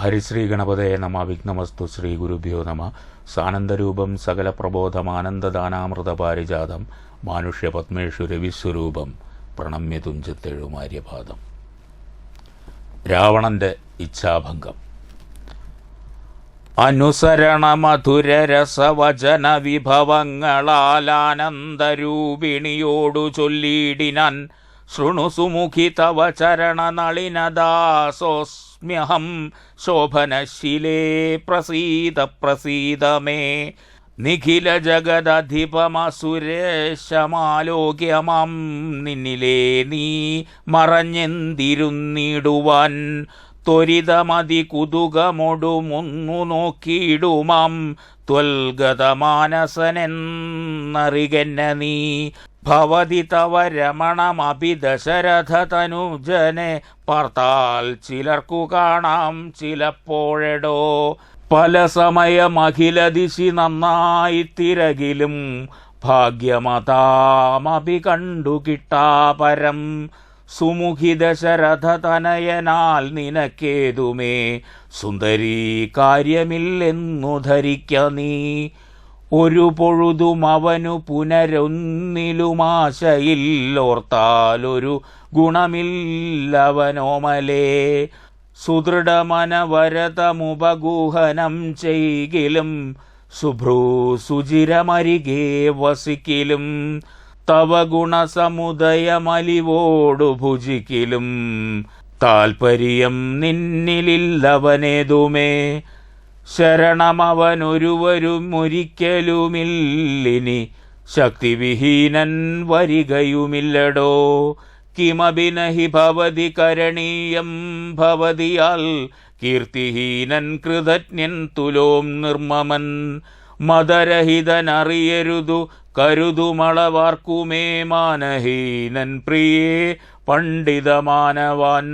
ഹരിശ്രീ ഗണപതയെ നമ. വിഘ്നമസ്തു. ശ്രീ ഗുരുഭ്യോ നമ. സാനന്ദരൂപം സകല പ്രബോധമാനന്ദദാനാമൃത പാരിജാതം മാനുഷ്യ പത്മേഷു രവിസ്വരൂപം പ്രണമ്യ തുഞ്ചത്തെഴുമാര്യപാദം. രാവണന്റെ ഇച്ഛാഭംഗം. അനുസരണ മധുരരസവചന വിഭവങ്ങളാലാനന്ദരൂപിണിയോടു ചൊല്ലിയിടിനാൻ, ശൃണു സുമുഖി തവ ചരണനളിനദാസോസ്മ്യഹം ശോഭനശീലേ പ്രസീദ പ്രസീദ മേ. നിഖില ജഗദധിപമസുരേശമാലോക്യമാം നിന്നിലേ നീ മറഞ്ഞെന്തിരുന്നിടുവാൻ, ത്വരിതമതി കുതുകമൊടുമൊന്നു നോക്കിയിടുമാം ത്വൽഗതമാനസനെന്നറികന്ന നീ. ഭവതി തവ രമണമഭി ദശരഥ തനുജനെ പാർത്താൽ ചിലർക്കു കാണാം ചിലപ്പോഴെടോ. പല സമയമഖില ദിശി നന്നായി തിരകിലും ഭാഗ്യമതാമഭി കണ്ടു കിട്ടാപരം. സുമുഖി ദശരഥ തനയനാൽ നിനക്കേതുമേ സുന്ദരീ കാര്യമില്ലെന്നു ധരിക്ക നീ. ഒരു പൊഴുതും അവനു പുനരൊന്നിലുമാശയില്ലോർത്താലൊരു ഗുണമില്ലവനോമലേ. സുദൃഢമനവരതമുപഗൂഹനം ചെയ്കിലും ശുഭ്രൂസുചിരമരികെ വസിക്കിലും, തവ ഗുണസമുദയമലിവോടു ഭുജിക്കിലും താൽപര്യം നിന്നിലില്ലവനേതുമേ. ശരണമവനൊരുവരും ഒരിക്കലുമില്ലിനി ശക്തിവിഹീനൻ വരികയുമില്ലടോ. കിമഭിനഹി ഭവതി കരണീയം ഭവതിയാൽ കീർത്തിഹീനൻ കൃതജ്ഞൻ തുലോം നിർമ്മമൻ. മദരഹിതനറിയരുതു കരുതുമളവാർക്കുമേ മാനഹീനൻ പ്രിയേ പണ്ഡിതമാനവാൻ.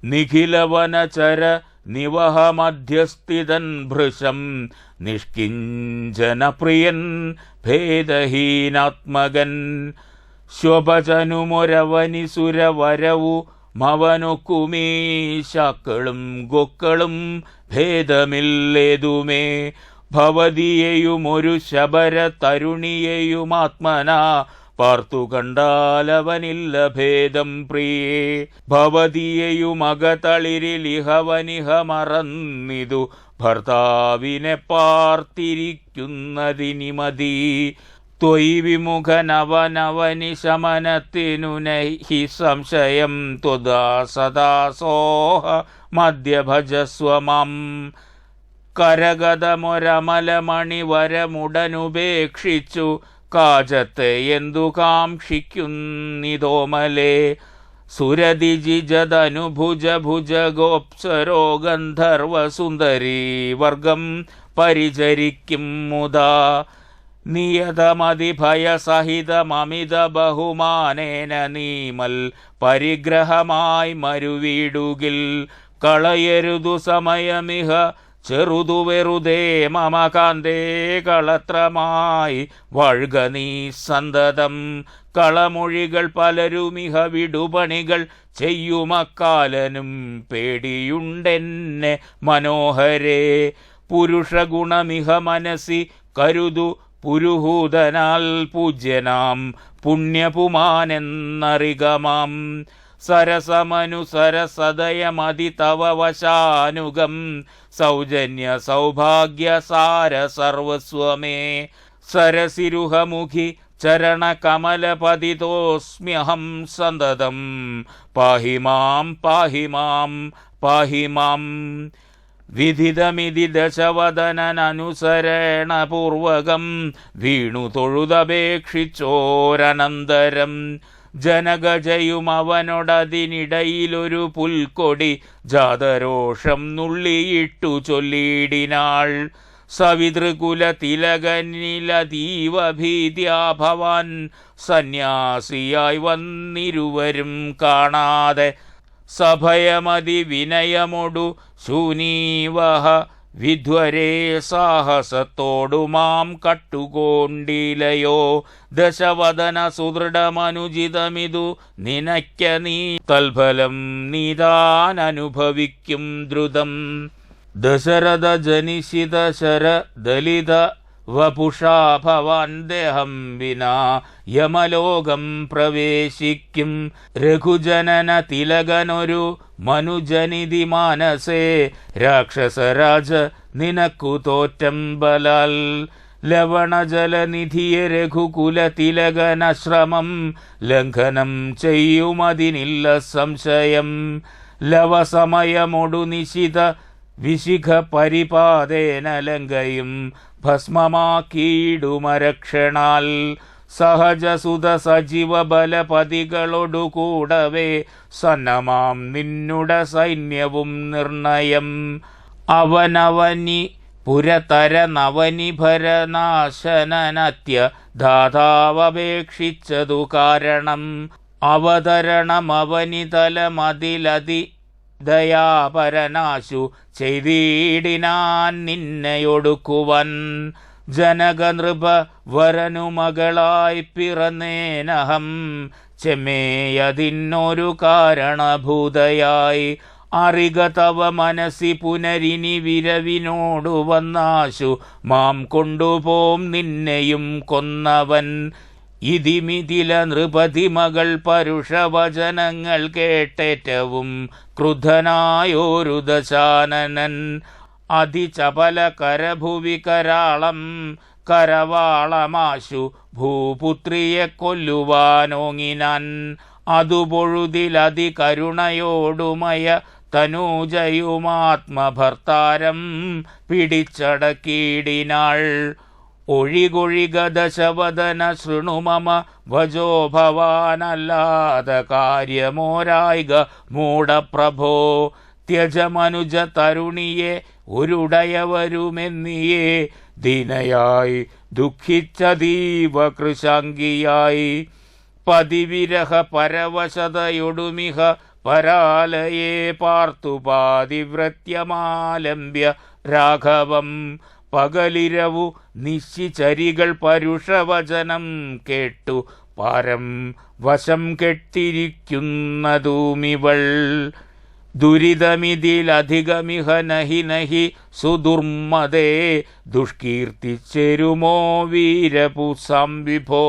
നിഖിലവനചര നിവഹമധ്യസ്ഥിതൻ ഭൃശം നിഷ്കിഞ്ചനപ്രിയൻ ഭേദഹീനാത്മകൻ. ശ്വഭജനുമൊരവനിസുരവരവു മവനൊക്കുമീ ശാക്കളും ഗൊക്കളും ഭേദമില്ലേതുമേ. ഭവതിയെയും ഒരു ശബര തരുണിയെയുമാത്മനാ പാർത്തു കണ്ടാലവനില്ല ഭേദം പ്രിയേ. ഭവതിയെയുമകതളിരിലിഹവനിഹ മറന്നിതു ഭർത്താവിനെ പാർത്തിരിക്കുന്നതിനി മതി. ത്വയി വിമുഖനവനവനി ശമനത്തിനു നഹി സംശയം ത്വദാസദാസോഹ മധ്യഭജസ്വമാം. കരഗതമൊരമലമണിവരമുടനുപേക്ഷിച്ചു കാജത്തെ എന്തു കാക്ഷിക്കുന്നിതോമലേ. സുരതിജിജതനുഭുജ ഭുജഗോപ്സരോ ഗന്ധർവസുന്ദരീ വർഗം പരിചരിക്കും മുദാ. നിയതമതിഭയസഹിതമമിത ബഹുമാനേന നീമൽ പരിഗ്രഹമായി മരുവീടുകിൽ, കളയരുതു സമയമിഹ ചെറുതു വെറുതേ മമ കാന്തേ കളത്രമായി വഴുക നീ സന്തതം. കളമൊഴികൾ പലരുമിഹ വിടുപണികൾ ചെയ്യുമക്കാലനും പേടിയുണ്ടെന്നെ മനോഹരേ. പുരുഷഗുണമിഹ മനസ്സി കരുതു പുരുഹൂതനാൽ പൂജ്യനാം പുണ്യപുമാനെന്നറികമാം. സരസമനുസരസദയമതി തവ വശാനുഗം സൗജന്യ സൗഭാഗ്യസാര സർവസ്വമേ. സരസിരുഹമുഖി ചരണകമലപതിതോസ്മ്യഹം സന്തതം പാഹി മാം പാഹി മാം പാഹി മാം. വിധിതമിതി ദശവദനനുസരണപൂർവകം വീണു തൊഴുതപേക്ഷിച്ചോരനന്തരം, ജനകജയും അവനോടതിനിടയിലൊരു പുൽക്കൊടി ജാതരോഷം നുള്ളിയിട്ടു ചൊല്ലിയിടിനാൾ. സവിതൃകുല തിലകനിലതീവ ഭീത്യാ ഭവാൻ സന്യാസിയായി വന്നിരുവരും കാണാതെ. സഭയമതി വിനയമൊടു ശൂനീവഹ വിധ്വരേ സാഹസത്തോടുമാം കട്ടുകൊണ്ടിലയോ ദശവദന സുദൃഢമനുചിതമിതു നിനയ്ക്ക നീ തൽഫലം നീതാൻ അനുഭവിക്കും ദ്രുതം. ദശരഥ ജനിഷിത ശരദലിത വപുഷാ ഭവാൻ ദേഹം വിനാ യമലോകം പ്രവേശിക്കും. രഘുജനന തിലകനൊരു മനുജനിധി മാനസേ രാക്ഷസരാജ നിനക്കു തോറ്റം ബലാൽ. ലവണജലനിധിയെ രഘുകുല തിലകനശ്രമം ലംഘനം ചെയ്യുമതിനില്ല സംശയം. ലവസമയമൊടു നിശിത വിശിഖ പരിപാദേന ലങ്കയും ഭസ്മമാക്കിയിടുമരക്ഷണാൽ. സഹജസുത സജീവ ബലപതികളൊടു കൂടവേ സന്നമാം നിന്നുട സൈന്യവും നിർണയം. അവനവനി പുരതര നവനിഭരനാശനനത്യ ധാതാവപേക്ഷിച്ചതു കാരണം. അവതരണമവനിതലമതിലതി ദയാപരനാശു ചെയ്തിടിനാൻ നിന്നെയൊടുക്കുവൻ. ജനകനൃപ വരനു മകളായി പിറന്നേനഹം ചെമ്മേയതിന്നൊരു കാരണഭൂതയായി. അറിക തവ മനസ്സി പുനരിനി വിരവിനോടു വന്നാശു മാം കൊണ്ടുപോം നിന്നെയും കൊന്നവൻ. ഇതിമിതില നൃപതി മകൾ പരുഷവചനങ്ങൾ കേട്ടേറ്റവും ക്രുദ്ധനായൊരു ദശാനനൻ. അതിചപല കരഭുവി കരാളം കരവാളമാശു ഭൂപുത്രിയെ കൊല്ലുവാനോങ്ങിനാൻ. അതുപൊഴുതിലതി കരുണയോടുമയ തനൂജയുമാത്മഭർത്താരം പിടിച്ചടക്കിയിടിനാൾ. ഒഴികൊഴിക ദശവദന ശൃണു മമ വജോ ഭവാനല്ലാത കാര്യമോരായിക മൂഢപ്രഭോ. ത്യജമനുജ തരുണിയെ ഒരുടയവരുമെന്നിയേ ദീനയായി ദുഃഖിച്ചതീവ കൃശാംഗിയായി. പതിവിരഹ പരവശതയൊടുമിഹ പരാലയെ പാർത്തു പാതിവ്രത്യമാലംബ്യ രാഘവം. പകലിരവു നിശ്ചിചരികൾ പരുഷവചനം കേട്ടു പാരം വശം കെട്ടിരിക്കുന്നതുമിവൾ. ദുരിതമിതിലധികമിഹ നഹി നഹി സുദുർമദേ ദുഷ്കീർത്തിച്ചെരുമോ വീരപുസാം വിഭോ.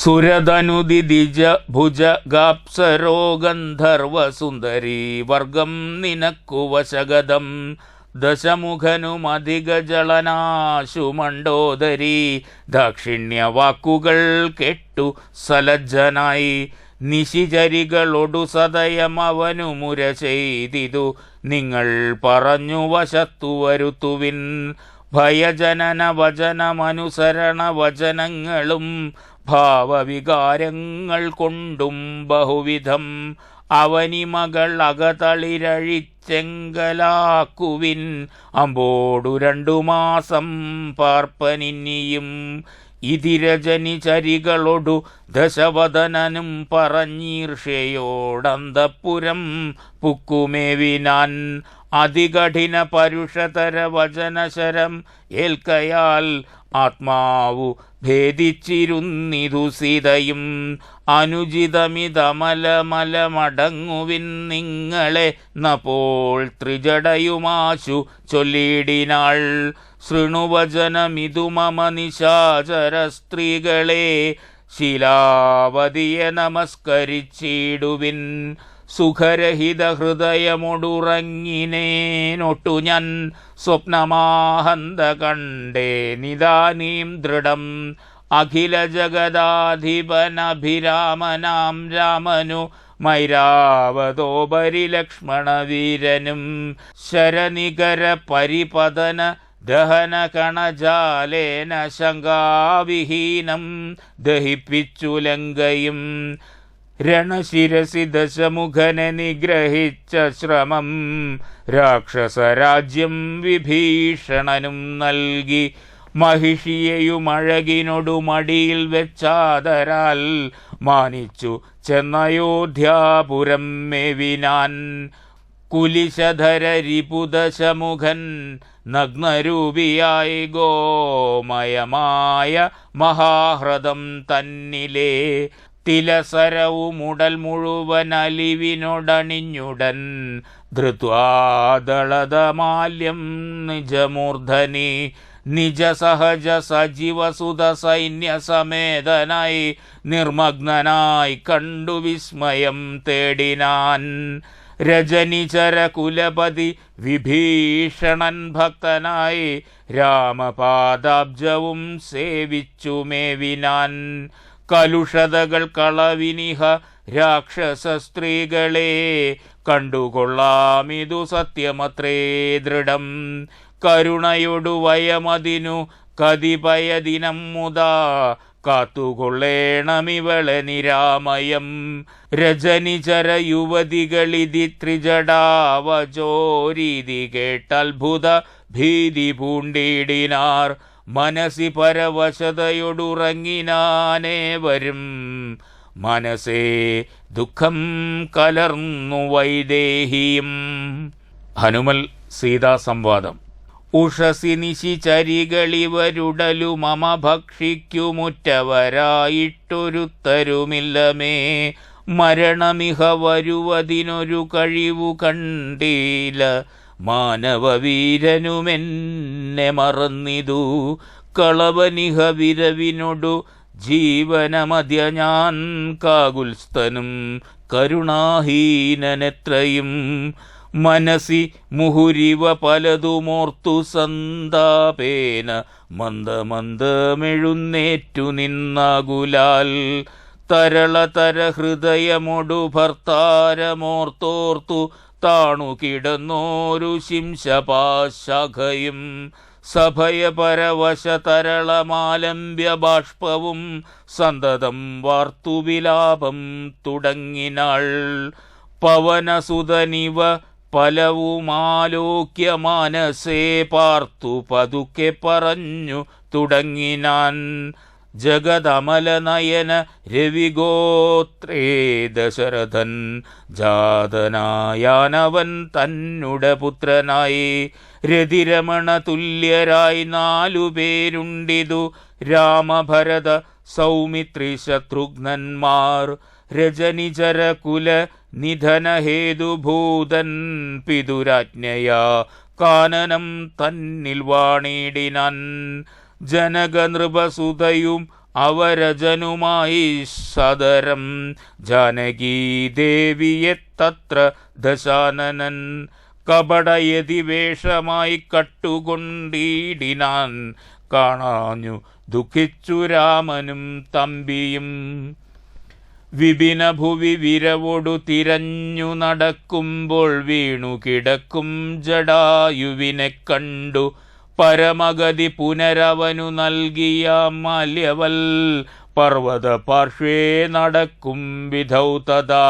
സുരതനുദിജ ഭുജ ഗാപ്സരോ ഗന്ധർവ സുന്ദരീ വർഗം നിനക്കു വശഗതം. ദശമുഖനുമധികജളനാശു മണ്ഡോദരി ദാക്ഷിണ്യവാക്കുകൾ കേട്ടു സലജ്ജനായി. നിശിചരികളൊടു സദയം അവനു മുര ചെയ്തിതു നിങ്ങൾ പറഞ്ഞു വശത്തു വരുത്തുവിൻ. ഭയജനന വചനമനുസരണ വചനങ്ങളും ഭാവവികാരങ്ങൾ കൊണ്ടും ബഹുവിധം. അവനിമകൾ അകതളിരഴിച്ചെങ്കലാക്കുവിൻ. അമ്പോടു 2 മാസം പാർപ്പനിന്നിയും. ഇതിരജനി ചരികളൊടു ദശവദനനും പറഞ്ഞീർഷയോടന്തപുരം പുക്കുമേവിനാൻ. അതികഠിന പരുഷതര വചനശരം ഏൽക്കയാൽ ആത്മാവു ഭേദിച്ചിരുന്നിതു സീതയും. അനുചിതമിതമലമലമടങ്ങുവിൻ നിങ്ങളെ നപ്പോൾ ത്രിജടയുമാശു ചൊല്ലിടിനാൾ. ശൃണുവചനമിതു മമ നിശാചര സ്ത്രീകളെ ശീലാവതിയെ നമസ്കരിച്ചിടുവിൻ. സുഖരഹിത ഹൃദയമൊടുറങ്ങിനേനൊട്ടു ഞാൻ സ്വപ്നമാഹന്ത കണ്ടേ നിദാനീം ദൃഢം. അഖില ജഗദാധിപനഭിരാമനാം രാമനു മൈരാവതോപരി ലക്ഷ്മണവീരനും. ശരനികര പരിപതന ദഹന കണജാലേന ശങ്കാവിഹീനം ദഹിപ്പിച്ചു ലങ്കയും. രണശിരസി ദശമുഖനെ നിഗ്രഹിച്ച ശ്രമം രാക്ഷസരാജ്യം വിഭീഷണനും നൽകി. മഹിഷിയെയുമഴകിനൊടു മടിയിൽ വെച്ചാദരാൽ മാനിച്ചു ചെന്നയോധ്യാപുരം മേവിനാൻ. കുലിശധര രിപുദശമുഖൻ നഗ്നരൂപിയായി ഗോമയമായ മഹാഹ്രദം തന്നിലെ തിലസരവുമുടൽ മുഴുവൻ അലിവിനൊടണിഞ്ഞുടൻ ധൃത്വാദളതമാല്യം നിജമൂർധനി നിജസഹജ സജീവസുത സൈന്യസമേതനായി നിർമഗ്നനായി കണ്ടു വിസ്മയം തേടിനാൻ. രജനിചര കുലപതി വിഭീഷണൻ ഭക്തനായി രാമപാദാബ്ജവും സേവിച്ചു മേവിനാൻ. കലുഷതകൾ കളവിനിഹ രാക്ഷസ സ്ത്രീകളെ കണ്ടുകൊള്ളാമിതു സത്യമത്രേ ദൃഢം. കരുണയൊടു വയമതിനു കതിപയദിനം മുതാ കാത്തുകൊള്ളേണമിവളെ നിരാമയം. രജനിചര യുവതികളിതി ത്രിജടാവചോരീതി കേട്ടത്ഭുത ഭീതി പൂണ്ടിടിനാർ. മനസി പരവശതയൊടുറങ്ങിനാനേവരും മനസ്സേ ദുഃഖം കലർന്നു വൈദേഹിയും. ഹനുമൽ സീതാ സംവാദം. ഉഷസി നിശിചരികളിവരുടലു മമ ഭക്ഷിക്കുമുറ്റവരായിട്ടൊരുത്തരുമില്ലമേ. മരണമിഹ വരുവതിനൊരു കഴിവു കണ്ടീല. മാനവവീരനുമെന്നെ മറന്നിതു. കളവനിഹ വിരവിനൊടു ജീവനമദ്യ ഞാൻ കാകുൽസ്ഥനും കരുണാഹീനനെത്രയും. മനസി മുഹുരിവ പലതുമോർത്തു സന്താപേന മന്ദമന്ദമെഴുന്നേറ്റു നിന്നാകുലാൽ. തരളതര ഹൃദയമൊടു ഭർത്താരമോർത്തോർത്തു താണു കിടന്നോരു ശിംശപാശാഖയും. സഭയപരവശ തരളമാലംബ്യ ബാഷ്പവും സന്തതം വാർത്തു വിലാപം തുടങ്ങിനാൾ. പവനസുതനിവ പലവുമാലോക്യ മാനസേ പാർത്തു പതുക്കെ പറഞ്ഞു തുടങ്ങിനാൻ. ജഗദമലനയന രവിഗോത്രേ ദശരഥൻ ജാതനായാനവൻ തന്നുട പുത്രനായി. രതിരമണ തുല്യരായി 4 പേരുണ്ടിതു രാമഭരത സൗമിത്രി ശത്രുഘ്നന്മാർ. രജനിചര കുല നിധനഹേതുഭൂതൻ പിതുരാജ്ഞയാ കാനനം തന്നിൽ വാണിടിനാൻ. ജനകനൃപസുതയും അവരജനുമായി സദരം ജാനകീദേവിയെ തത്ര ദശാനനൻ. കപടയതിവേഷമായി കട്ടുകൊണ്ടിടിനാൻ. കാണാഞ്ഞു ദുഃഖിച്ചു രാമനും തമ്പിയും. വിപിനഭുവി വിരവൊടു തിരഞ്ഞു നടക്കുമ്പോൾ വീണു കിടക്കും ജടായുവിനെ കണ്ടു. പരമഗതി പുനരവനു നൽകിയ മാല്യവൽ പർവ്വത പാർശ്വേ നടക്കും വിധൗ തഥാ.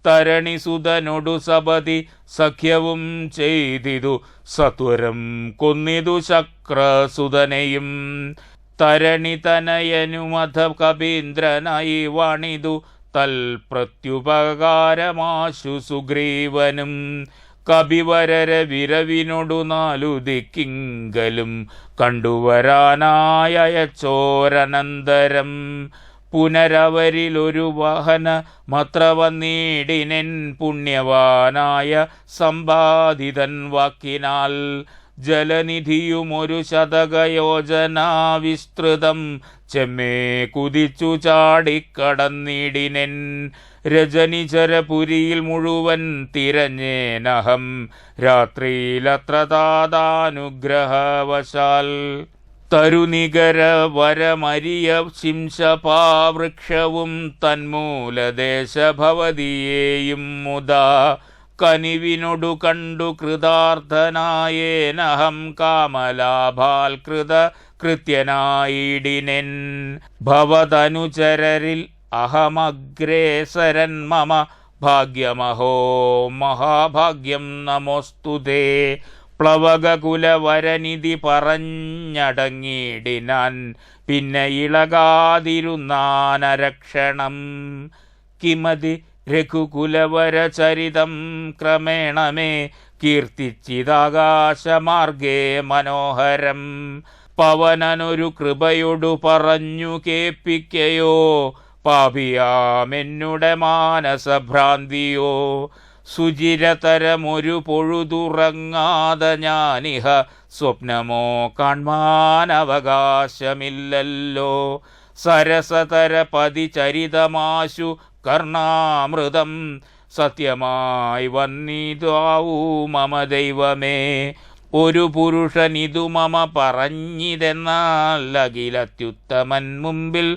തരണിസുതനൊടു സപതി സഖ്യവും ചെയ്തിതു സത്വരം കൊന്നിതു ശക്രസുതനെയും. തരണിതനയനുമധ കപീന്ദ്രനായി വാണിതു തൽപ്രത്യുപകാരമാശു സുഗ്രീവനും. കപിവരര വിരവിനൊടു 4 ദിക്കിങ്കലും കണ്ടുവരാനായച്ചോരനന്തരം. പുനരവരിലൊരു വാഹന മത്ര വന്നിടിനെൻ പുണ്യവാനായ സമ്പാദിതൻ വാക്കിനാൽ. ജലനിധിയുമൊരു ശതകയോജനാ വിസ്തൃതം ചെമ്മേ കുതിച്ചു ചാടിക്കടന്നിടിനെൻ. രജനിചരപുരിയിൽ മുഴുവൻ തിരഞ്ഞേനഹം രാത്രിയിലത്ര താതാനുഗ്രഹവശാൽ. തരുനികര വരമരിയ ശിംശപാവൃക്ഷവും തന്മൂലദേശഭവതിയേയും മുദാ. കനിവിനൊടു കണ്ടു കൃതാർത്ഥനായേനഹം കാമലാഭാൽ കൃത്യനായിടിനെൻ. ഭവതനുചരരിൽ അഹമഗ്രേസരൻ മമ ഭാഗ്യമഹോ മഹാഭാഗ്യം നമോസ്തുതേ. പ്ലവകുലവരനിധി പറഞ്ഞടങ്ങിടിനാൻ. പിന്നെ ഇളകാതിരുന്നാനരക്ഷണം. കിമതി രഘുകുലവരചരിതം ക്രമേണ മേ കീർത്തിച്ചിതാകാശമാർഗേ മനോഹരം. പവനനൊരു കൃപയൊടു പറഞ്ഞു കേൾപ്പിക്കയോ പാപിയാമെന്നുടെ മാനസഭ്രാന്തിയോ. സുചിരതരമൊരു പൊഴുതുറങ്ങാതെ ഞാനിഹ സ്വപ്നമോ കാൺമാനവകാശമില്ലല്ലോ. സരസതര പതിചരിതമാശു കർണാമൃതം സത്യമായി വന്നിതാവൂ മമ ദൈവമേ. ഒരു പുരുഷനിതു മമ പറഞ്ഞിതെന്നാൽ അഖിലത്യുത്തമൻ മുമ്പിൽ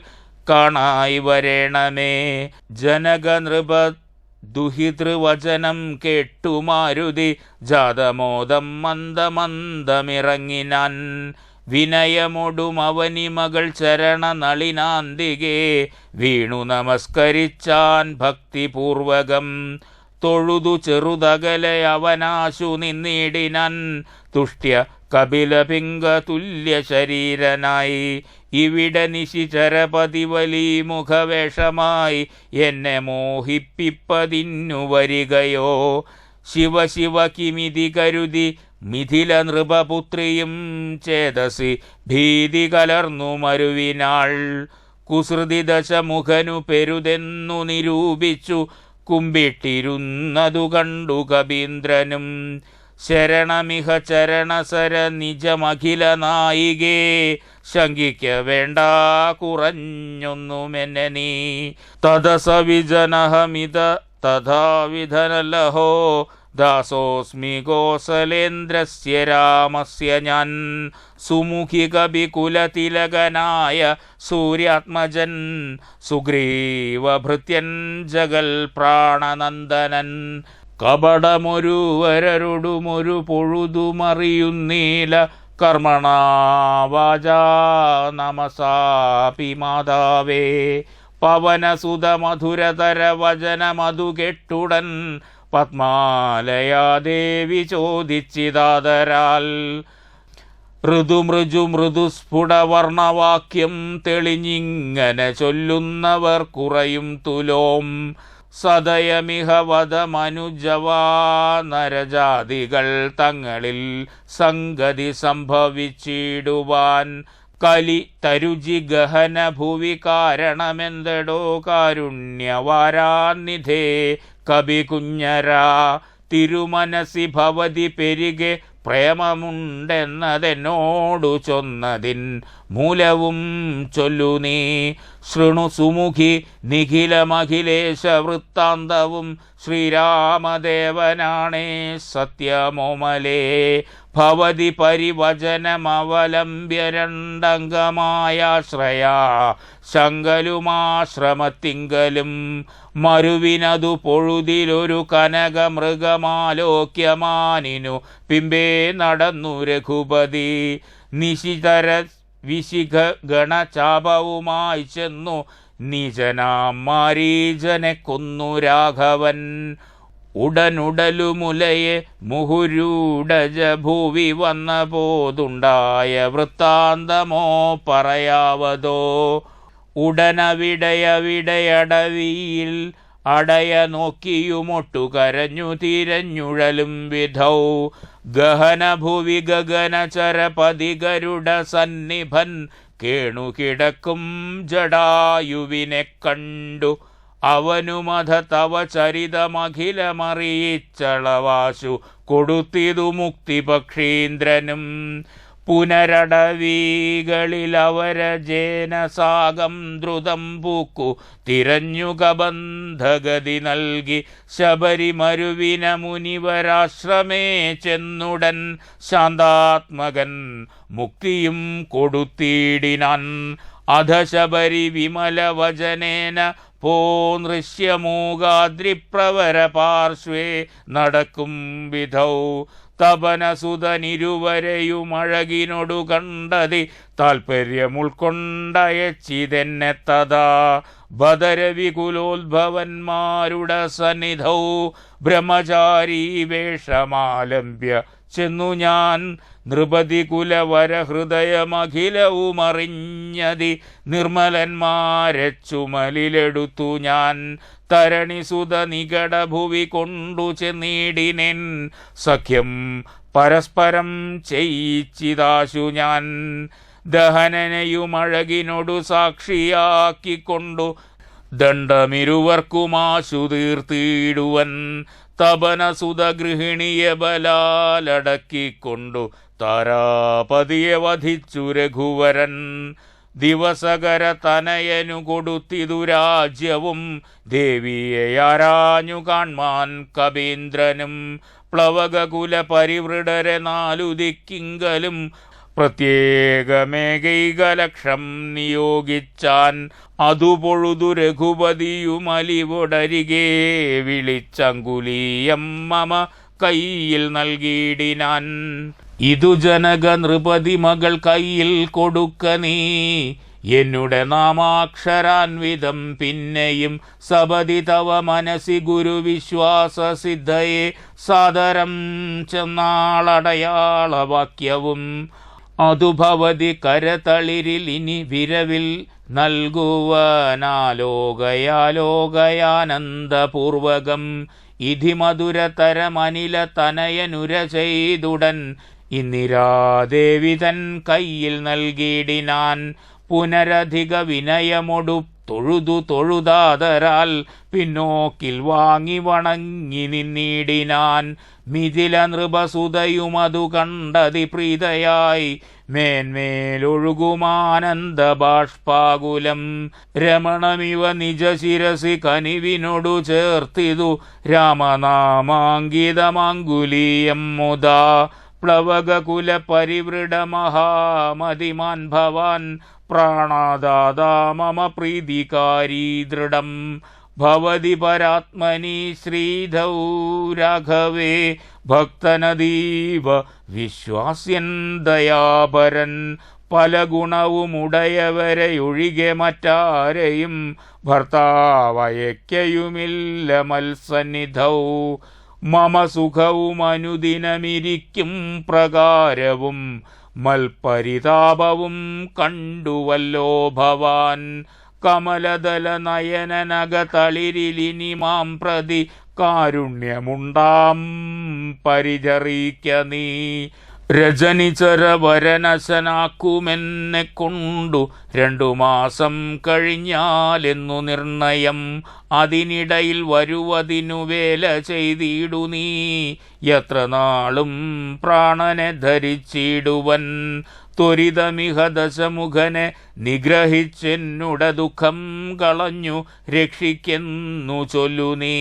കാണായി വരേണമേ. ജനകനൃപ ദുഹിതൃവചനം കേട്ടു മാരുതി ജാതമോദം മന്ദമന്ദമിറങ്ങിനാൻ. വിനയമൊടും അവനി മകൾ ചരണ നളിനാന്തികെ വീണു നമസ്കരിച്ചാൻ ഭക്തിപൂർവകം. തൊഴുതു ചെറുതകലെ അവനാശു നിന്നിടിനാൻ തുഷ്ട്യ കപിലപിംഗ തുല്യ ശരീരനായി. ഇവിടെ നിശിചരപതി വലി മുഖവേഷമായി എന്നെ മോഹിപ്പിപ്പതിന്നു വരികയോ. ശിവശിവ കിമിതി കരുതി മിഥില നൃപപുത്രിയും ചേതസി ഭീതി കലർന്നു മരുവിനാൾ. കുസൃതി ദശമുഖനു പെരുതെന്നു നിരൂപിച്ചു കുമ്പിട്ടിരുന്നതു കണ്ടു കവീന്ദ്രനും. ശരണമിഹ ചരണസര നിജമഖില നായികേ ശങ്കിക്ക വേണ്ട കുറഞ്ഞൊന്നുമെന്നെ നീ. തദസവിജനഹമിത തഥാവിധനലഹോ ദാസോസ്മി കോസലേന്ദ്രസ്യ രാമസ്യ ഞാൻ. സുമുഖി കവികുലതിലകനായ സൂര്യാത്മജൻ സുഗ്രീവഭൃത്യൻ ജഗൽ പ്രാണനന്ദനൻ. കപടമൊരുവരരുടുമൊരു പൊഴുതുമറിയുന്നീല കർമ്മണാ വാചാ നമസാപി മാതാവേ. പവനസുത മധുരതര വചനമതു കെട്ടുടൻ പത്മാലയാദേവി ചോദിച്ചിതാദരാൽ. ഋതുമൃജു മൃദുസ്ഫുടവർണവാക്യം തെളിഞ്ഞിങ്ങനെ ചൊല്ലുന്നവർ കുറയും തുലോം. സദയമിഹ വദമനുജവാ നരജാതികൾ തങ്ങളിൽ സംഗതി സംഭവിച്ചിടുവാൻ. കലി തരുജി ഗഹന ഭുവി കാരണമെന്തടോ കാരുണ്യവാരാനിധേ കവി കുഞ്ഞരാ. തിരുമനസി ഭവതി പെരികെ പ്രേമമുണ്ടെന്നതെന്നോടു ചൊന്നതിൻ മൂലവും ചൊല്ലു നീ. ശൃണു സുമുഖി നിഖിലമഖിലേശ വൃത്താന്തവും ശ്രീരാമദേവനാണേ സത്യമോമലേ. ഭവതി പരിവചനമവലംബ്യ രണ്ടംഗമായാശ്രയാ ശങ്കലുമാശ്രമത്തിങ്കലും. മരുവിനതു പൊഴുതിലൊരു കനകമൃഗമാലോക്യമാനിനു പിമ്പേ നടന്നു രഘുപതി. നിശിതര വിശിഖ ഗണചാപവുമായി ചെന്നു നീചനാം മാരീജനെ കൊന്നു രാഘവൻ. ഉടനുടലുമുലയെ മുഹുരൂഢജ ഭൂവി വന്ന പോതുണ്ടായ വൃത്താന്തമോ പറയാവതോ. ഉടനവിടയവിടയടവിയിൽ അടയ നോക്കിയുമൊട്ടു കരഞ്ഞു തിരഞ്ഞുഴലും വിധൗ. ഗഹനഭുവി ഗഗനചരപതി ഗരുഡ സന്നിഭൻ കേണുകിടക്കും ജടായുവിനെ കണ്ടു. അവനുമധ തവ ചരിതമഖിലമറിയിച്ചളവാശു കൊടുത്തിതു മുക്തിപക്ഷീന്ദ്രനും. പുനരടവികളിലവരജേനസാഗം ദ്രുതം പൂക്കു തിരഞ്ഞു കബന്ധഗതി നൽകി. ശബരിമരുവിന മുനിവരാശ്രമേ ചെന്നുടൻ ശാന്താത്മകൻ മുക്തിയും കൊടുത്തിടിനാൻ. അധ ശബരി വിമല വചനേന പോ നൃശ്യമൂകാദ്രിപ്രവര പാർശ്വേ നടക്കും വിധൗ. തപനസുതനിരുവരെയുമഴകിനൊടു കണ്ടതി താൽപര്യമുൾക്കൊണ്ടയച്ചിതെന്നെ തഥാ. ബദരവികുലോദ്ഭവന്മാരുടെ സന്നിധൗ ബ്രഹ്മചാരി വേഷമാലംബ്യ ചെന്നു ഞാൻ. നൃപതി കുലവരഹൃദയമഖിലവുമറിഞ്ഞതി നിർമ്മലന്മാരെ ചുമലിലെടുത്തു ഞാൻ. തരണിസുത നികടഭുവി കൊണ്ടു ചെന്നീടിനെൻ സഖ്യം പരസ്പരം ചെയ്യിച്ചിതാശു ഞാൻ. ദഹനനെയുമഴകിനോടു സാക്ഷിയാക്കിക്കൊണ്ടു ദണ്ഡമിരുവർക്കുമാശു തീർത്തിടുവൻ. തപനസുത ഗൃഹിണിയെ ബലാലടക്കിക്കൊണ്ടു താരാപതിയെ വധിച്ചു രഘുവരൻ. ദിവസകര തനയനു കൊടുത്തിതു രാജ്യവും ദേവിയെ ആരാഞ്ഞു കാൺമാൻ കവീന്ദ്രനും. പ്ലവകകുല പരിവൃഢരെ 4 ദിക്കിങ്കലും പ്രത്യേകമേകൈകലക്ഷം നിയോഗിച്ചാൻ. അതു പൊഴുതു രഘുപതിയുമലിവൊടരികെ വിളിച്ചങ്കുലീയം മമ കയ്യിൽ നൽകിയിടിനാൻ. ഇതു ജനക നൃപതി മകൾ കയ്യിൽ കൊടുക്ക നീ. എന്നുടെ നാമാക്ഷരാൻവിധം പിന്നെയും സപതി തവ മനസി ഗുരുവിശ്വാസസിദ്ധയെ സാദരം ചെന്നാളടയാളവാക്യവും. അതു ഭവതി കരതളിരിൽ ഇനി വിരവിൽ നൽകുവനാലോകയാലോകയാനന്ദപൂർവകം. ഇതി മധുരതരമനില തനയനുര ചെയ്തുടൻ ഇന്ദിരാദേവി തൻ കയ്യിൽ നൽകിയിടിനാൻ. പുനരധിക വിനയമൊടു തൊഴുതാതരാൽ പിന്നോക്കിൽ വാങ്ങി വണങ്ങി നിന്നിടിനാൻ. മിഥില നൃപസുതയുമതു കണ്ടതി പ്രീതയായി മേന്മേലൊഴുകുമാനന്ദ ബാഷ്പാകുലം. രമണമിവ നിജശിരസി കനിവിനോടു ചേർത്തിതു രാമനാമാങ്കിതമാങ്കുലീയം മുദാ. പ്ലവകകുല പരിവൃഢ മഹാമതിമാൻ ഭവാൻ പ്രാണദാതാ മമ പ്രീതികാരീ ദൃഢം. ഭവതി പരാത്മനി ശ്രീധൗ രാഘവേ ഭക്തനദീവ വിശ്വാസ്യൻ ദയാപരൻ. പല ഗുണവുമുടയവരെയൊഴികെ മറ്റാരെയും ഭർത്താവയക്കയുമില്ല മത്സന്നിധൗ. മമ സുഖവും അനുദിനമിരിക്കും പ്രകാരവും മൽപരിതാപവും കണ്ടുവല്ലോ ഭവാൻ. കമലദല നയനനകതളിരിലിനി മാം പ്രതി കാരുണ്യമുണ്ടാം പരിചറിക്ക നീ. രജനിചര വരനശനാക്കുമെന്നെ കൊണ്ടു 2 മാസം കഴിഞ്ഞാലെന്നു നിർണയം. അതിനിടയിൽ വരുവതിനു വേല ചെയ്തിടു നീ. എത്ര നാളും പ്രാണനെ ധരിച്ചിടുവൻ. ത്വരിതമിഹ ദശമുഖനെ നിഗ്രഹിച്ചെന്നുട ദുഃഖം കളഞ്ഞു രക്ഷിക്കെന്നു ചൊല്ലു നീ.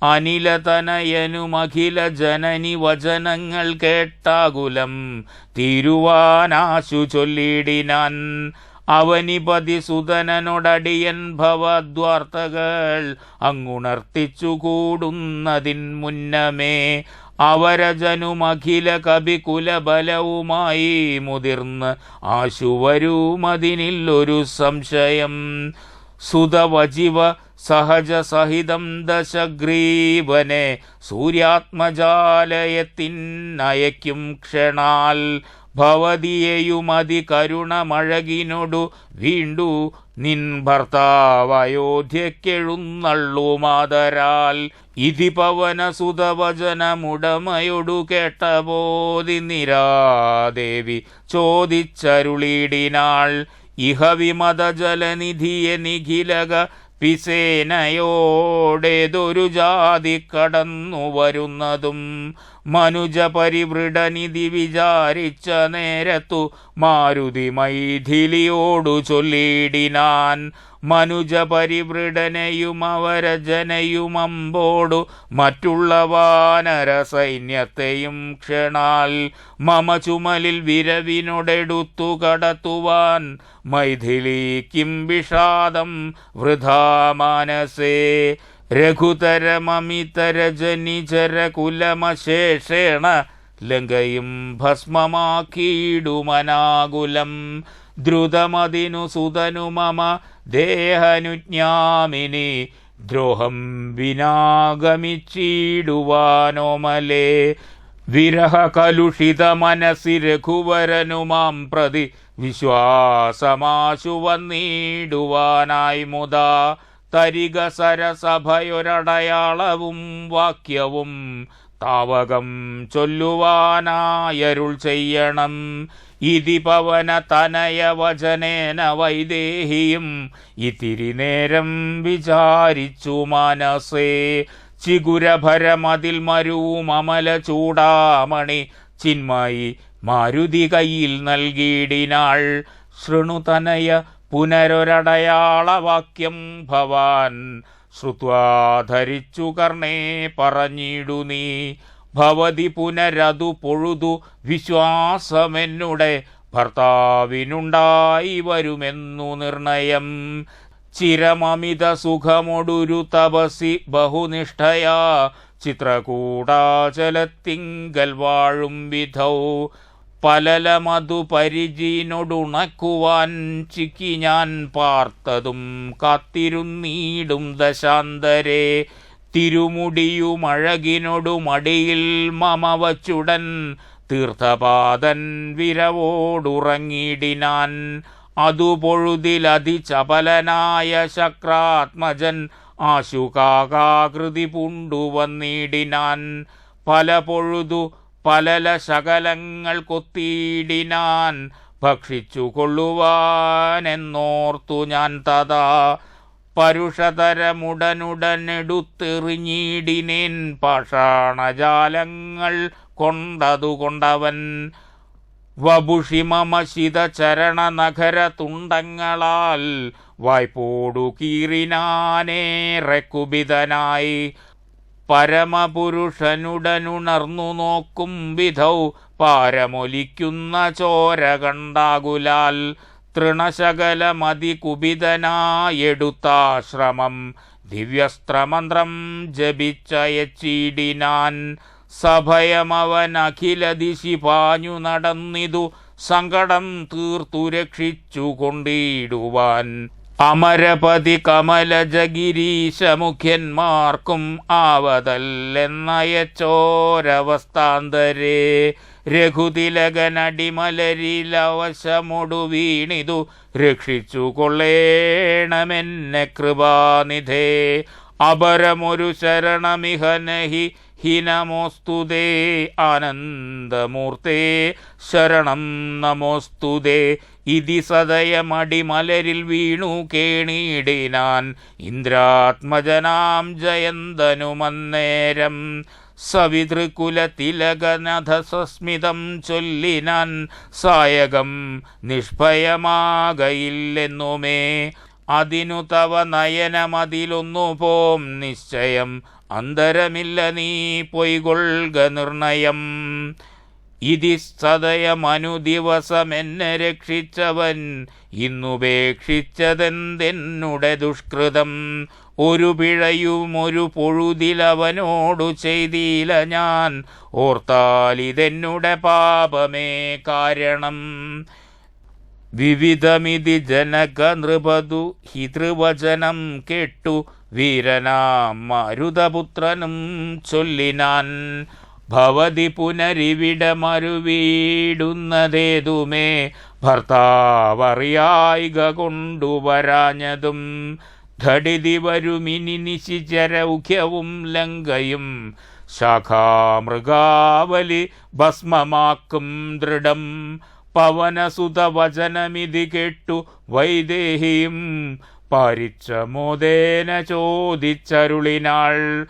അനിലതനയനുമഖില ജനനി വചനങ്ങൾ കേട്ടാകുലം തീരുവാനാശു ചൊല്ലിടിനാൻ. അവനിപതി സുതനനോടടിയൻ ഭവദ്വാർത്തകൾ അങ്ങുണർത്തിച്ചു കൂടുന്നതിൻ മുന്നമേ. അവരജനുമഖില കപികുലബലവുമായി മുതിർന്ന് ആശുവരുമതിനില്ലൊരു സംശയം. സുതവജിവ സഹജ സഹിതം ദശഗ്രീവനെ സൂര്യാത്മജാലയത്തിനയക്കും ക്ഷണാൽ. ഭവതിയെയുമതി കരുണമഴകിനോടു വീണ്ടു നിൻ ഭർത്താവയോധ്യക്കെഴുന്നള്ളുമാതരാൽ. ഇതി പവനസുതവചനമുടമയൊടു കേട്ടബോധിനിരാദേവി ചോദിച്ചരുളിടിനാൾ. ഇഹ വിമത ജലനിധിയെ നിഖിലക പിസേനയോടേതൊരു ജാതി കടന്നു വരുന്നതും. മനുജ പരിവൃഢനിധി വിചാരിച്ച നേരത്തു മാരുതി മൈഥിലിയോടു ചൊല്ലിടിനാൻ. മനുജ പരിവൃഢനെയും അവരജനയുമമ്പോടു മറ്റുള്ള വാനര സൈന്യത്തെയും ക്ഷണാൽ മമ ചുമലിൽ വിരവിനോടെടുത്തു കടത്തുവാൻ. മൈഥിലിക്കും വിഷാദം വൃഥാ മാനസേ. രഘുതരമമിതരജനിചര കുലമശേഷേണ ലങ്കയും ഭസ്മമാക്കിയിടുമനാകുലം. ദ്രുതമതിനു സുതനു മമ ദേഹനുജ്ഞാമിനി ദ്രോഹം വിനാഗമിച്ചിടുവാനോമലേ. വിരഹ കലുഷിത മനസ്സി രഘുവരനു മാം പ്രതി വിശ്വാസമാശു വന്നിടുവാനായി മുതാ. തരിക സരസഭയൊരടയാളവും വാക്യവും താവകം ചൊല്ലുവാനായരുൾ ചെയ്യണം. ഇതി പവന തനയ വചനേന വൈദേഹിയും ഇത്തിരി നേരം വിചാരിച്ചു മനസേ. ചിഗുരഭരമതിൽ മരുവും അമല ചൂടാമണി ചിന്മയി മാരുതി കയ്യിൽ നൽകിയിടിനാൾ. ശൃണുതനയ പുനരൊരടയാളവാക്യം ഭവാൻ ശ്രുത്വാ ധരിച്ചു കർണേ പറഞ്ഞിടു നീ. ഭവതി പുനരതു പൊഴുതു വിശ്വാസമെന്നുടെ ഭർത്താവിനുണ്ടായി വരുമെന്നു നിർണയം. ചിരമമിത സുഖമൊടുരു തപസി ബഹുനിഷ്ഠയാ ചിത്രകൂടാചലത്തിങ്കൽ വാഴും വിധൗ. പലലമതു പരിചിനൊടുണക്കുവാൻ ചിക്കി ഞാൻ പാർത്തതും കാത്തിരുന്നീടും ദശാന്തരേ. തിരുമുടിയുമഴകിനൊടു മടിയിൽ മമ വച്ചുടൻ തീർത്ഥപാദൻ വിരവോടുറങ്ങിടിനാൻ. അതു പൊഴുതിലതിചപലനായ ശക്രാത്മജൻ ആശുകാകാകൃതി പൂണ്ടുവന്നിടിനാൻ. പല പൊഴുതു പലല ശകലങ്ങൾ കൊത്തിയിടിനാൻ. ഭക്ഷിച്ചു കൊള്ളുവാനെന്നോർത്തു ഞാൻ തഥാ പരുഷതരമുടനുടനെടുത്തെറിഞ്ഞിടിനേൻ. പാഷാണജാലങ്ങൾ കൊണ്ടതുകൊണ്ടവൻ വപുഷി മമ ശിതചരണ നഖര തുണ്ടങ്ങളാൽ വായ്പോടു കീറിനാനേറെ കുപിതനായി. പരമപുരുഷനുടനുണർന്നു നോക്കും വിധൗ പാരമൊലിക്കുന്ന ചോര കണ്ടാകുലാൽ. തൃണശകലമതി കുപിതനായെടുത്താശ്രമം ദിവ്യസ്ത്രമന്ത്രം ജപിച്ചയച്ചിടിനാൻ. സഭയമവൻ അഖില ദിശി പാഞ്ഞു നടന്നിതു സങ്കടം തീർത്തു രക്ഷിച്ചു കൊണ്ടിടുവാൻ. അമരപതി കമലജഗിരീശമുഖ്യന്മാർക്കും ആവതല്ലെന്നയച്ചോരവസ്ഥാന്തരേ. രഘുതിലകനടിമലരിലവശമൊടു വീണിതു രക്ഷിച്ചു കൊള്ളേണമെന്നെ കൃപാനിധേ. അപരമൊരു ശരണമിഹനഹി ഹിനമോസ്തുതേ. ആനന്ദമൂർത്തേ ശരണം നമോസ്തുതേ. ഇതി സദയമടിമലരിൽ വീണു കേണിടിനാൻ ഇന്ദ്രാത്മജനാം ജയന്തനുമന്നേരം. സവിതൃകുലതിലകനഥ സസ്മിതം ചൊല്ലിനാൻ സായകം നിഷ്ഭയമാകയില്ലെന്നുമേ. അതിനു തവ നയനമതിലൊന്നു പോം നിശ്ചയം അന്തരമില്ല നീ പൊയ്കൊള്ളുക നിർണയം. ഇതി സദയമനു ദിവസമെന്നെ രക്ഷിച്ചവൻ ഇന്നുപേക്ഷിച്ചതെന്തെന്നുടെ ദുഷ്കൃതം. ഒരു പിഴയും ഒരു പൊഴുതിലവനോടു ചെയ്തില്ല ഞാൻ. ഓർത്താലിതെന്നുടെ പാപമേ കാരണം. വിവിധമിതി ജനക നൃപതു ഹിതൃവചനം കേട്ടു വീരനാം മരുതപുത്രനും ചൊല്ലിനാൻ. ഭവതി പുനരിവിടെ മരുവീടുന്നതേതുമേ ഭർത്താവറിയായിക കൊണ്ടുവരാഞ്ഞതും. ഘടിതി വരുമിനി നിശിചരൗഖ്യവും ലങ്കയും ശാഖാമൃഗാവലി ഭസ്മമാക്കും ദൃഢം. പവനസുതവചനമിതി കേട്ടു വൈദേഹിയും പാരിച്ച മോദേന ചോദിച്ചരുളിനാൾ.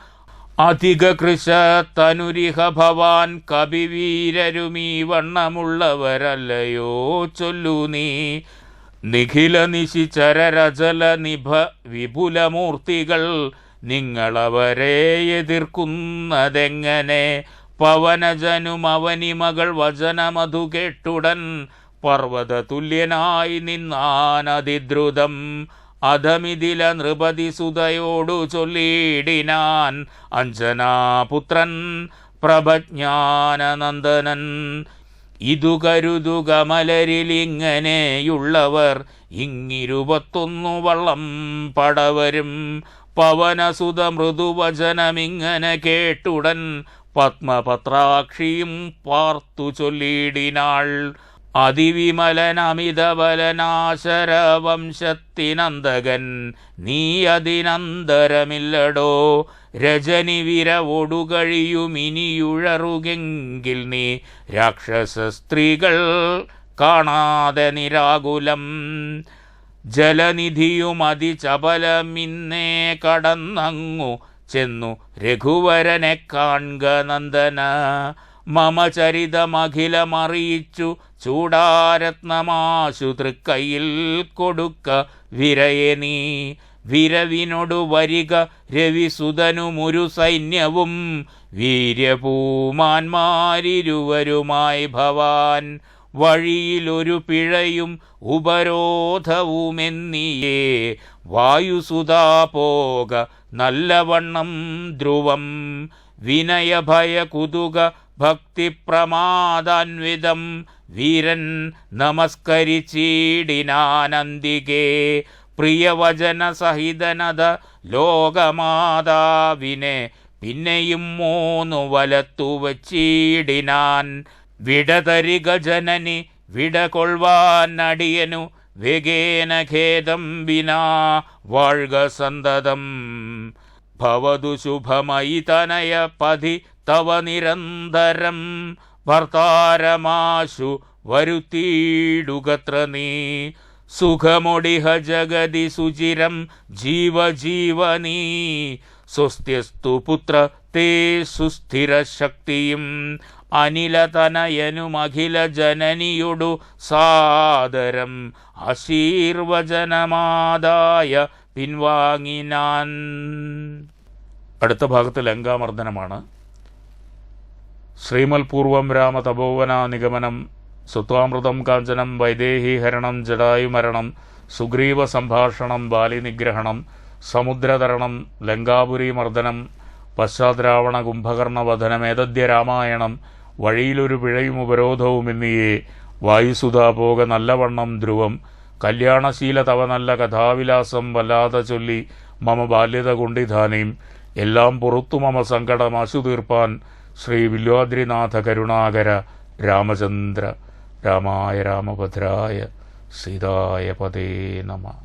അധിക കൃശ തനുരിഹ ഭവാൻ കവിവീരരുമീ വണ്ണമുള്ളവരല്ലയോ ചൊല്ലു നീ. നിഖില നിശിചരരജല നിഭ വിപുലമൂർത്തികൾ നിങ്ങളവരെ എതിർക്കുന്നതെങ്ങനെ. പവനജനും അവനിമകൾ വചനമധു കേട്ടുടൻ പർവ്വത തുല്യനായി നിന്നാനതിദ്രുതം. അധമിതില നൃപതി സുതയോടു ചൊല്ലിടിനാൻ അഞ്ജനാപുത്രൻ പ്രഭജ്ഞാനനന്ദനൻ. ഇതു കരുതുക മലരിലിങ്ങനെയുള്ളവർ 21 വള്ളം പടവരും. പവനസുത മൃദുവചനമിങ്ങനെ കേട്ടുടൻ പത്മപത്രാക്ഷിയും പാർത്തു ചൊല്ലിയിടിനാൾ. അതിവിമലനമിതബലനാശരവംശത്തിനന്തകൻ നീ അതിനന്തരമില്ലടോ. രജനി വിരവൊടുകഴിയുമിനിയുഴറുകെങ്കിൽ നീ രാക്ഷസ സ്ത്രീകൾ കാണാതെ നിരാകുലം. ജലനിധിയും അതിചപലമിന്നേ കടന്നങ്ങു ചെന്നു രഘുവരനെ കാൺക നന്ദന. മമ ചരിതമഖിലമറിയിച്ചു ചൂടാരത്നമാശു തൃക്കൈയിൽ കൊടുക്ക വിരയെ നീ. വിരവിനൊടു വരിക രവിസുതനുമൊരു സൈന്യവും വീര്യപൂമാന്മാരിരുവരുമായി ഭവാൻ. വഴിയിലൊരു പിഴയും ഉപരോധവുമെന്നിയേ വായുസുതാ പോക നല്ലവണ്ണം ധ്രുവം. വിനയഭയ കുതുക ഭക്തിപ്രമാദാൻവിതം വീരൻ നമസ്കരിച്ചിടിനാനന്ദികേ. പ്രിയവചന സഹിതനത ലോകമാതാവിനെ പിന്നെയും 3 വലത്തു വച്ചിടിനാൻ. വിടതരിക ജനനി വിടകൊള്ളുവാൻ അടിയനു വേഗേന ഖേദം വിനാ വാഴ്ക സന്തതം. ഭവതു ശുഭമയി തനയ പതി തവ നിരന്തരം. ഭർത്താരമാശു വരുത്തിയിടുകത്ര നീ. സുഖമൊടിഹ ജഗതി സുചിരം ജീവജീവനീ. സ്വസ്ത്യസ്തു പുത്ര തേ സുസ്ഥിര ശക്തിയും. അനിലതനയനുമഖില ജനനിയൊടു സാദരം ആശീർവചനമാദായ പിൻവാങ്ങിനാൻ. അടുത്ത ഭാഗത്ത് ലങ്കാമർദ്ദനമാണ്. ശ്രീമൽപൂർവം രാമ തപോവന നിഗമനം. സുത്വാമൃതം കാഞ്ചനം വൈദേഹീഹരണം ജടായുമരണം. സുഗ്രീവ സംഭാഷണം ബാലിനിഗ്രഹണം. സമുദ്രതരണം ലങ്കാപുരി മർദ്ദനം. പശ്ചാദ്രാവണ കുംഭകർണവധനമേതദ്യ രാമായണം. വഴിയിലൊരു പിഴയും ഉപരോധവും എന്നിയേ വായുസുതാ പോക നല്ലവണ്ണം ധ്രുവം. കല്യാണശീല തവ നല്ല കഥാവിലാസം വല്ലാതെ ചൊല്ലി മമ ബാല്യത കൊണ്ടിധാനീം. എല്ലാം പുറത്തു മമ സങ്കടം അശു തീർപ്പാൻ. ശ്രീ വില്വാദ്രിനാഥ കരുണാകര രാമചന്ദ്ര. രാമായ രാമഭദ്രായ സീതായ പദേ നമഃ.